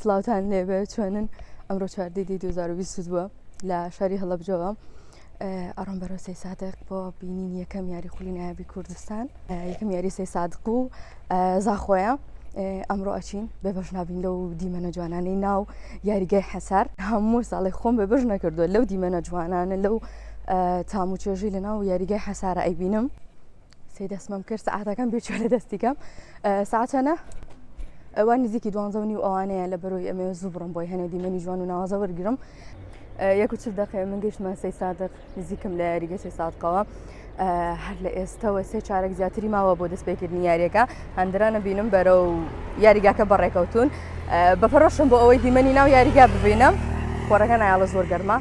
سڵاوتان لێبێ چۆنن ئەمڕۆ 4 2022 لە شاری هەڵەبجەوە ئەڕۆم بەرەو سەی سادق بۆ بینین یەکەم یاری خولی نایابی کوردستان یەکەم یاری سەی سادق و زاخۆیە ئەمڕۆ ئەچین بێبەش نابین لەو دیمەنە جوانانەی ناو یاریگای حەسار هەموو ساڵی خۆم بێبەش نەکردووە لەو دیمەنە جوانانە لەو تام و چێژی لە ناو یاریگای حەسارە ئەیبینم سێ دەستمەم کرد سەعاتەکەم بێچوە لە دەستیکەم ساعتەنە ئەوان نزیکی 12 و ئەوانەیە لە بەرۆی ئەمێ زوو بڕم بۆی هەنێ دیمەنی جوان و ناوازە وەرگرم 1 دقیقە من گەیشتمە سەی سادق نزیکم لە یاریگە سەی سادقەوە هەر لە ئێستەوە 3 چارەک زیاتری ماوە بۆ دەستپێکردنی یاریەکە هەندرانە بینم بەرەو یاریگاکە بەڕێکەوتون بەفەڕۆشم بۆ ئەوەی دیمەنی ناو یاریگا ببینم خۆڕەکە نایاڵە زۆر گەرمە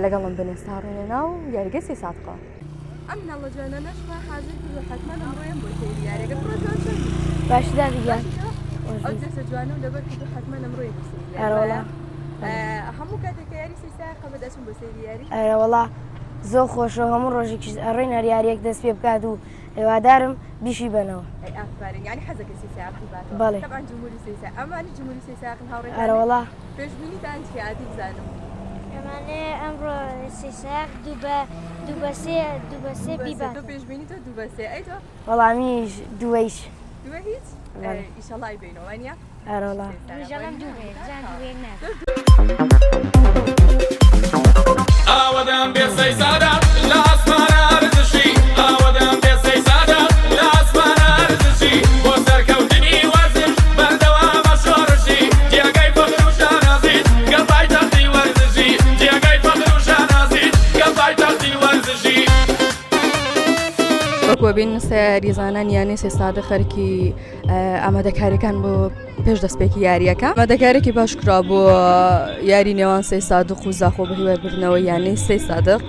لەگەڵم بنێستا ڕێنە ناو یاریگە سەی سادقەوە ئەم ناڵە جوانانەش حاضر کردووە حتمەن ئەمڕۆیان بۆ سەیری یاریەکە باشدا دیگەن ئەو جێسە جوانە و لەبەر کردو حتمەن ئەمڕۆی بۆ سەیری یاریەکە هەموو کاتێککە یاری سەی سادقە بەدەچم بۆ سەیری یاری ئەرەوەڵا زۆر خۆشە هەموو ڕۆژێکی ئەڕێن هەریارەک دەست پێ بکات و هێوادارم بیشی بنەوە ئافرین ینی حەزەکە سەی سادقی باتەوە بەڵێ طبعاً جمهوری سەی سادق ئەمانی جمهوری سەی سادقن هاوڕێکان ئەرەوەڵا پێشبینیتان چیە ئادی بزانم ئەمانێ ئەمڕۆ سەی سادق دوو بە سێ بیبات تۆ پێشبینی تۆ 2 بە 3 ئەی تۆ وەڵامیش دووەیش دووە هیچ ئیشەڵای بینەوە وانە ئەرەوەڵا ژەڵم دوێ بزان دوێ ناک ئاوەدەم بێ سەی سادق لە ئاسمانە ئەرزشی ئاوەدەم بێ سەی سادق لە ئاسمانە ئەرزشی بۆ سەرکەوتنی وەرزش بەردەوامە شۆڕشی جێگەی فەخر و شانازیت گە پایتەختی وەرزشی جێگەی فەخر و شانازیت گە پایتەختی وەرزشی وەکوە بین سەیاریزانان یانی سەی سادق خەرکی ئامادەکاریەکان بۆ پێش دەستپێکی یاریەکە ئامادەکارێکی باش کرا بۆ یاری نێوان سەی سادق و زاخۆ بە هیوای بردنەوە یانی سەی سادق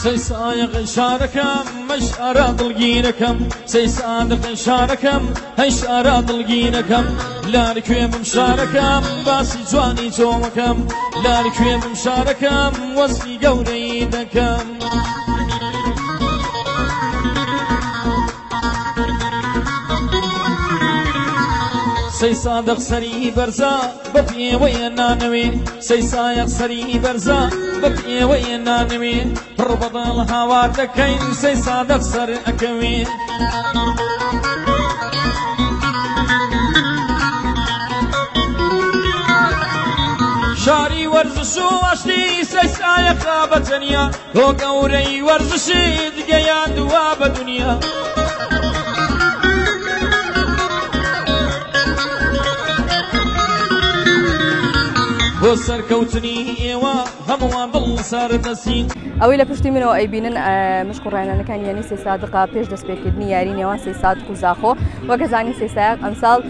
سەی سایق شارەکەم مەشعرە دڵگیرەکەم سەی سادق شارەکەم هەشعرە دڵگیرەکەم لاری کوێمم شارەکەم باسی جوانی جۆمەکەم لاری کوێمم شارەکەم وەسفی گەورەی دەکەم سەی سادق سەری بەرزە بە پێوەیە نانەوێ سەی سایق سەری بەرزە بە پێوەیە نانەوێ پڕ بەدڵ هاوار دەکەین سەی سادق سەر ئەکەوێ شاری وەرزش و ئاشتی سەی سایقا بەتەنیا بۆ گەورەی وەرزشی دگەیان دوا بە دونیا بۆ سەرکەوتنی ئێوە هەمووان دڵ سەردەسین ئەوەی لە پشتی منەوە ئەیبینن مشقڕێنانەکان یانی سەی سادقا پێش دەستپێکردنی یاری نێوان سەی سادق و زاخۆ وەکە زانی سەی سادق ئەمساڵ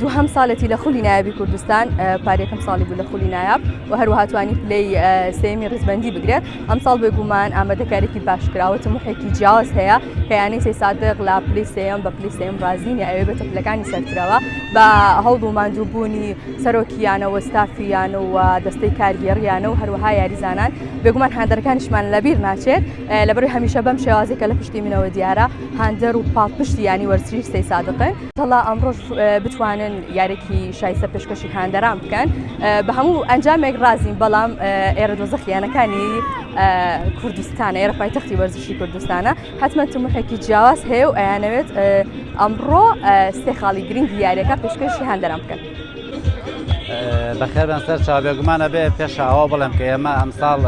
دووهەم ساڵەتی لە خولی نایابی کوردستان پارێکەم ساڵی بوو لە خولی نایاب و هەروەها توانی پلەی سێمی ڕیزبەندی بگرێت ئەمساڵ بێگومان ئامادەکارێکی باشکراوە تموحێکی جیاواز هەیە کە یانی سەی سادق لە پلەی سێم بە پلەی سێم رازینە ئەوێ بێتە پلەکانی سەرکراوە بە هەوڵ و ماندووبوونی سەرۆکیانەوە ستافیان و دەستەی کارگێڕیانە و هەروەها یاریزانان بێگومان هاندەرەکانیشمان لەبیر ناچێت لەبەروی هەمیشە بەم شێوازێکە لە پشتی منەوە دیارە هاندەر و پاڵپشتی ینی وەرزش سەی سادقن تەڵا ئەمڕۆژ بتوانن یارێکی شایستە پێشکەشی هاندەران بکەن بە هەموو ئەنجامێک رازین بەڵام ئێرە دۆزەخیانەکانی کوردستانە ئێرە پایتەختی وەرزشی کوردستانە حتمما تموحێکی جیاواز هەیە و ئەیانەوێت ئەمڕۆ 3 خاڵی گرنگی یاریەکە پێشکەشی هاندەران بکەن بەخێربن سەر چاوبێگومانە بێ پێشەوە بڵێم کە ئێمە ئەمساڵ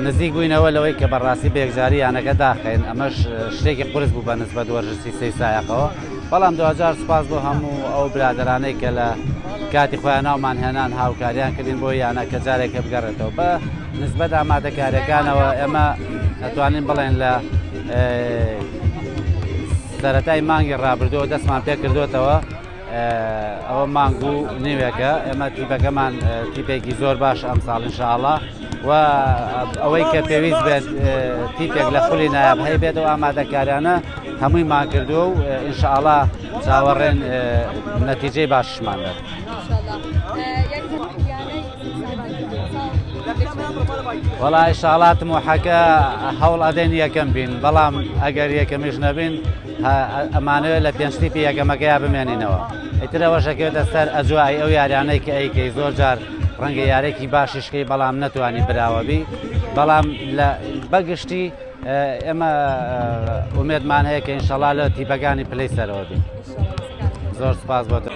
نزیک بووینەوە لەوەی کە بەڕاستی بێکجاری یانەکە داخین ئەمەش شتێکی قورس بوو بە نسبەت وەرزشی سەی سایقەوە بەڵام 2000 سوپاس بۆ هەموو ئەو برادرانەی کە لە کاتی خۆیان ناومان هێنان هاوکاریان کردین بۆ یانە کە جارێکە بگەڕێتەوە بە نسبەت ئامادەکاریەکانەوە ئێمە ئەتوانین بڵێن لە سەرەتای مانگی ڕابردووە دەستمان پێ کردوێتەوە ئەوە مانگ و نوێەکە ئێمە تیپەکەمان تیپێکی زۆر باش ئەم ساڵ ئینشاءڵڵا و ئەوەی کە پێویست بێت تیپێک لە خولی نایاب هەیە بێت و ئامادەکاریانە هەموویمان کردووە و ئینشاءڵڵا چاوەڕێن نەتیجەی باششمان بێت. وەڵا ئینشاءڵڵا تموحەکە هەوڵ ئەدەین یەکەم بین بەڵام ئەگەر یەکەمیش نەبین ئەمانەوێت لە پێنج تیپی یەکەمەکەیا بمێنینەوە ئیترەوە شەکەوێتە سەر ئەجوایی ئەو یاریانەی کە ئەیکەی زۆر جار ڕەنگە یارێکی باشیشکەی بەڵام نەتوانی براوەبی بەڵام لە بەگشتی ئێمە ئومێدمان هەیە کە ئینشاءڵڵا لە تیپەکانی پلەی سەرەوە بین. زۆر سپاس بۆتە.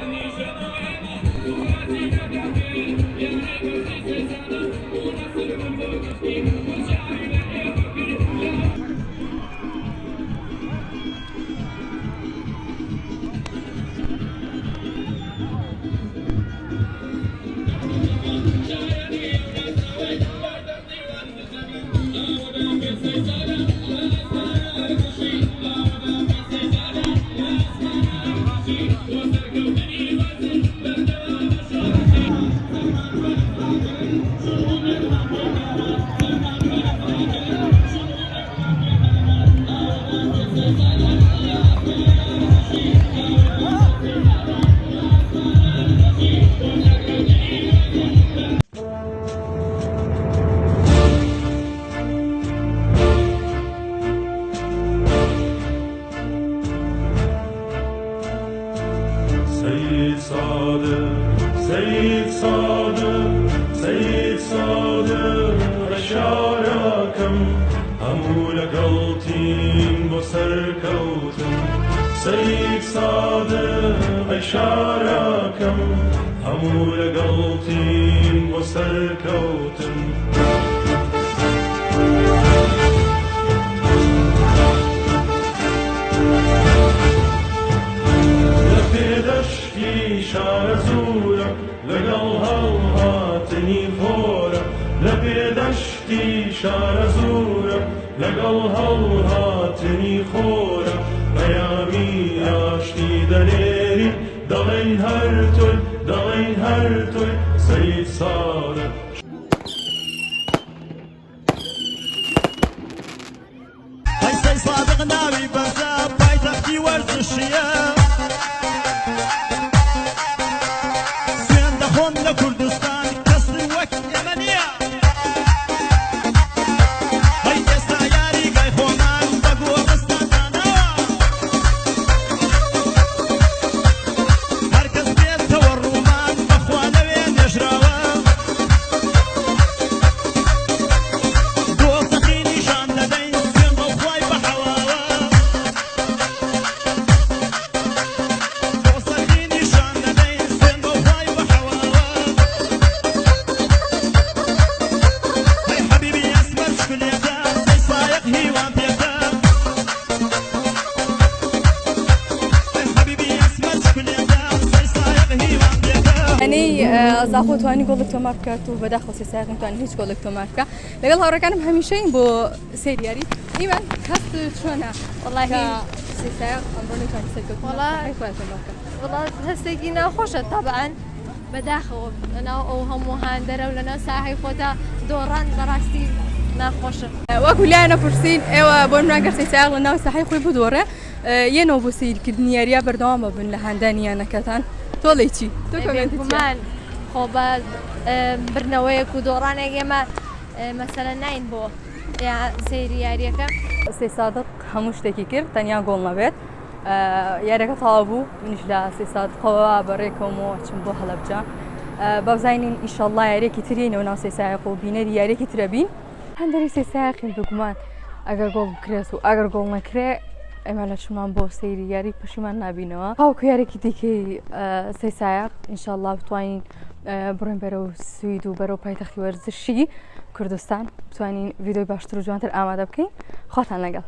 سيد صادق بشاركم همول قلتين بسركوتم سيد صادق بشاركم همول قلتين بسركوتم شار زورك لقل هالهاتني فورك لبيدشتي شار زورك لقل هالهاتني خورك بيامي عاشتي دليري دلين هرتل سيد صادق هاي سيد صادق ناوي برزاب باي تحكي ورزشيه كردستان كسر وقت يمنية هاي تساياري قاي خومان بقوة مستاناوا هركز بيت تورمان بخوانا وين يجراوا دوق سخيني شان لدين سين بخواي بحواوا دوق سخيني شان لدين سين بخواي بحواوا زاخۆ توانی گۆڵک تۆمە بکات و بەداخەڵ سێسایەکم توانی هیچ گۆڵک تۆمە بکە لەگەڵ هاوڕەکانم هەمیشەین بۆ سریاری ئیمان کەس چۆنە وەڵاهی سێسایەک ئەمڕۆ نەیتوانی سەرکەوت وڵات هەستێکی ناخۆشە تەبعەن بەداخەوە لەناو ئەو هەموو هاندەرە و لەناو ساحەی خۆتا دۆڕان بەڕاستی ناخۆشە وەکو لایەنە پرسین ئێوە بۆ ناگەر سێسایەک لە ناو ساحەی خۆی بدۆڕێ یەنەوە بۆ سیرکردنی یاریە بەردەوامە بن لە هاندانیانەکەتان تۆڵی چی گومان خۆ بە برنەوەیەک و دۆڕانێک ئێمە مەسەلە ناین بۆ سەیری یاریەکە سێ سادق هەموو شتێکی کرد تەنیا گۆڵ نەبێت یاریەکە تەواو بوو منیش لە سێ سادقەوە بەڕێکەوەمەوە چم بۆ هەڵەبجە بەوزانین ئینشەڵڵا یاریەکی ترینەوە ناو سێسایەق و بینەری یاریەکی ترە بین هەندێری سێسایەقی بگومان ئەگەر گۆڵ بکرێت و ئەگەر گۆڵ نەکرێ ئێمە لە چمان بۆ سەیری یاری پەشیمان نابینەوە هاوکو یارێکی دیکەی سێسایەق ئینشەڵڵا بتوانین بڕێن بەرەو سوید و بەرەو پایتەختی وەرزشی کوردستان بتوانین ڤیدۆی باشتر و جوانتر ئامادە بکەین خۆتان لەگەڵ